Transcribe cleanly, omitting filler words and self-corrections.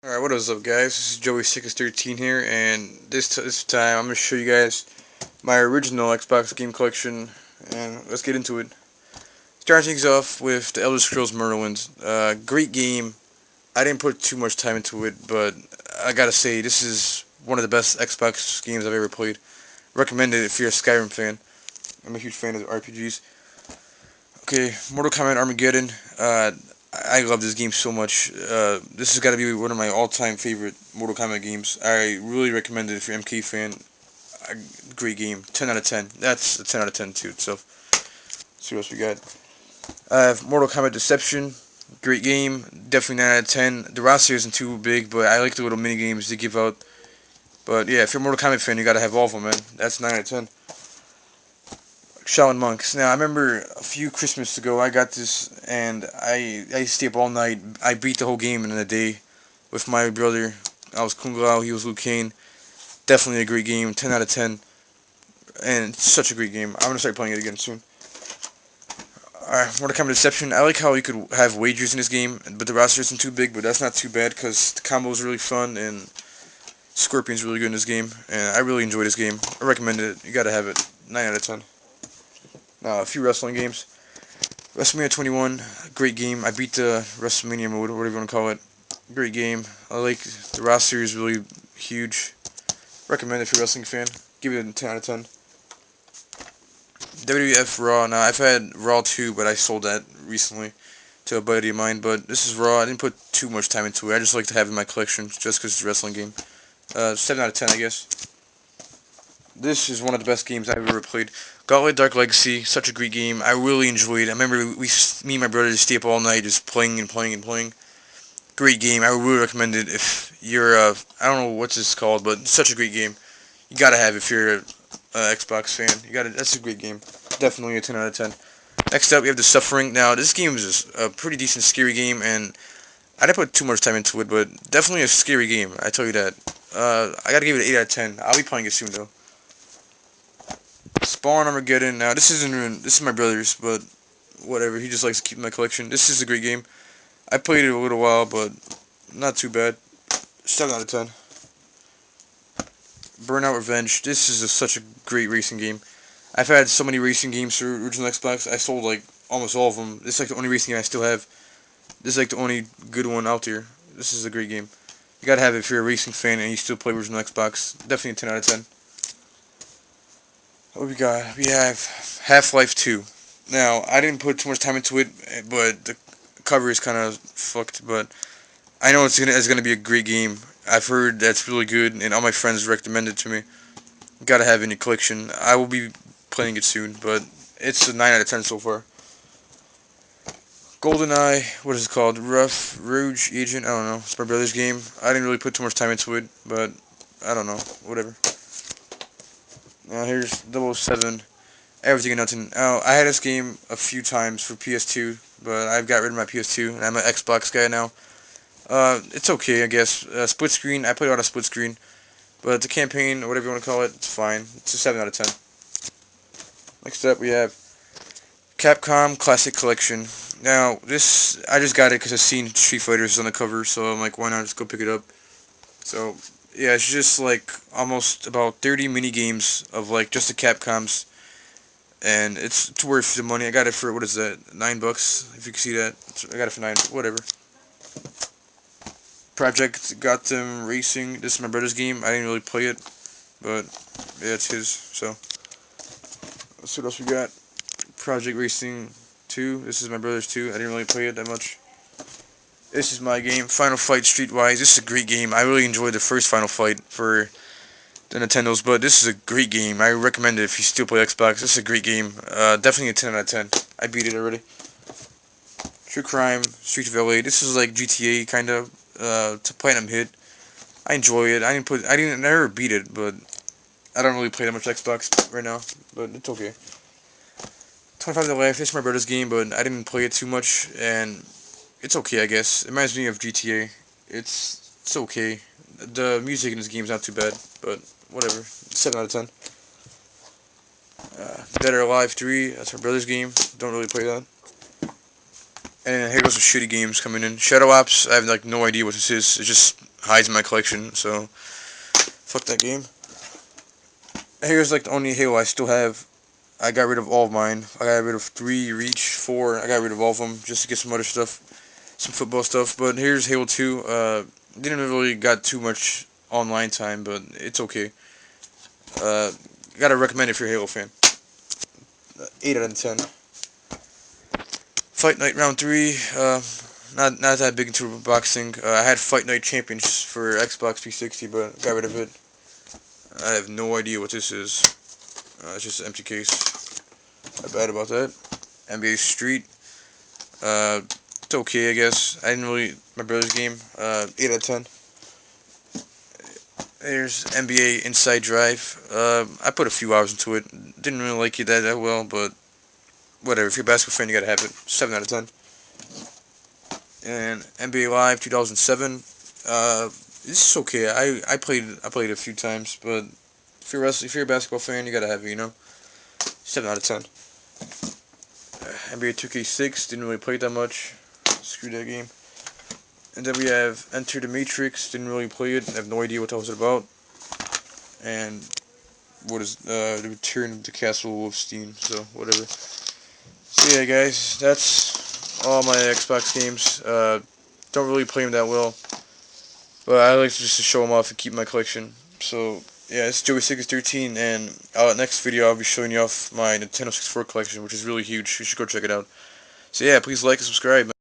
Alright, what is up guys? This is Joey613 here, and this time I'm going to show you guys my original Xbox game collection, and let's get into it. Starting things off with the Elder Scrolls Morrowind. Great game. I didn't put too much time into it, but I gotta say, this is one of the best Xbox games I've ever played. Recommend it if you're a Skyrim fan. I'm a huge fan of RPGs. Okay, Mortal Kombat Armageddon. I love this game so much. This has got to be one of my all-time favorite Mortal Kombat games. I really recommend it if you're an MK fan. Great game. 10 out of 10. That's a 10 out of 10 too. So, let's see what else we got. I have Mortal Kombat Deception. Great game. Definitely 9 out of 10. The roster isn't too big, but I like the little mini games they give out. But yeah, if you're a Mortal Kombat fan, you gotta have all of them, man. That's 9 out of 10. Shaolin Monks. Now, I remember a few Christmas ago, I got this, and I used to stay up all night. I beat the whole game in a day with my brother. I was Kung Lao, he was Liu Kang. Definitely a great game, 10 out of 10. And it's such a great game. I'm going to start playing it again soon. Alright, Mortal Kombat Deception. I like how you could have wagers in this game, but the roster isn't too big, but that's not too bad, because the combo is really fun, and Scorpion's really good in this game, and I really enjoy this game. I recommend it. You gotta have it. 9 out of 10. Now, a few wrestling games. WrestleMania 21, great game. I beat the WrestleMania mode, or whatever you want to call it. Great game. I like the roster is really huge. Recommend it if you're a wrestling fan. Give it a 10 out of 10. WWF Raw. Now, I've had Raw 2, but I sold that recently to a buddy of mine. But this is Raw. I didn't put too much time into it. I just like to have it in my collection just because it's a wrestling game. 7 out of 10, I guess. This is one of the best games I've ever played. Gauntlet Dark Legacy, such a great game. I really enjoyed it. I remember me and my brother just stay up all night just playing and playing and playing. Great game. I would really recommend it if you're I don't know what this called, but it's such a great game. You gotta have it if you're a Xbox fan. You gotta. That's a great game. Definitely a 10 out of 10. Next up, we have The Suffering. Now, this game is a pretty decent scary game, and I didn't put too much time into it, but definitely a scary game. I tell you that. I gotta give it an 8 out of 10. I'll be playing it soon though. Spawn Armageddon. Now this is my brother's, but whatever. He just likes to keep my collection. This is a great game. I played it a little while, but not too bad. 7 out of 10. Burnout Revenge. This is such a great racing game. I've had so many racing games for original Xbox. I sold like almost all of them. This is like the only racing game I still have. This is like the only good one out there. This is a great game. You gotta have it if you're a racing fan and you still play original Xbox. Definitely a 10 out of 10. What we got? We have Half-Life 2. Now, I didn't put too much time into it, but the cover is kind of fucked, but I know it's gonna be a great game. I've heard that's really good, and all my friends recommended it to me. Gotta have it in your collection. I will be playing it soon, but it's a 9 out of 10 so far. GoldenEye, what is it called? Rough Rouge Agent? I don't know. It's my brother's game. I didn't really put too much time into it, but I don't know. Whatever. Now here's 007. Everything and nothing. Oh, I had this game a few times for PS2, but I've got rid of my PS2, and I'm an Xbox guy now. It's okay, I guess. Split screen, I played on a split screen, but the campaign, or whatever you want to call it, it's fine. It's a 7 out of 10. Next up, we have Capcom Classic Collection. Now, this, I just got it because I've seen Street Fighters on the cover, so I'm like, why not just go pick it up? So, yeah, it's just like almost about 30 mini games of like just the Capcoms, and it's worth the money. I got it for, what is that, $9? If you can see that, I got it for 9. Whatever. Project Gotham Racing. This is my brother's game. I didn't really play it, but yeah, it's his. So let's see what else we got. Project Racing 2. This is my brother's too. I didn't really play it that much. This is my game. Final Fight Streetwise. This is a great game. I really enjoyed the first Final Fight for the Nintendos, but this is a great game. I recommend it if you still play Xbox. This is a great game. Definitely a 10 out of 10. I beat it already. True Crime, Streets of LA. This is like GTA kind of. To Platinum Hit. I enjoy it. I never beat it, but I don't really play that much Xbox right now. But it's okay. 25 to Life. It's my brother's game, but I didn't play it too much, and it's okay, I guess. It reminds me of GTA. It's okay. The music in this game is not too bad, but whatever. 7 out of 10. Dead or Alive 3. That's my brother's game. Don't really play that. And here goes some shitty games coming in. Shadow Ops, I have like no idea what this is. It just hides in my collection, so fuck that game. Here's like the only Halo I still have. I got rid of all of mine. I got rid of 3, Reach, 4. I got rid of all of them just to get some other stuff, some football stuff. But here's Halo 2. Didn't really got too much online time, but it's okay. Uh, Gotta recommend it if you're a Halo fan. 8 out of 10. Fight Night Round 3. Not that big into boxing. I had Fight Night Champions for Xbox 360, but got rid of it. I have no idea what this is. It's just an empty case. I'm bad about that. NBA Street. It's okay, I guess. I didn't really... My brother's game. 8 out of 10. There's NBA Inside Drive. I put a few hours into it. Didn't really like it that well, but whatever. If you're a basketball fan, you gotta have it. 7 out of 10. And NBA Live 2007. This is okay. I played a few times, but if you're a basketball fan, you gotta have it. 7 out of 10. NBA 2K6. Didn't really play it that much. Screw that game. And then we have Enter the Matrix. Didn't really play it. I have no idea what that was about. And what is the Return of the Castle Wolfenstein? So whatever. So yeah, guys, that's all my Xbox games. Don't really play them that well, but I like just to show them off and keep my collection. So yeah, it's Joey Seekers 13, and next video I'll be showing you off my Nintendo 64 collection, which is really huge. You should go check it out. So yeah, please like and subscribe.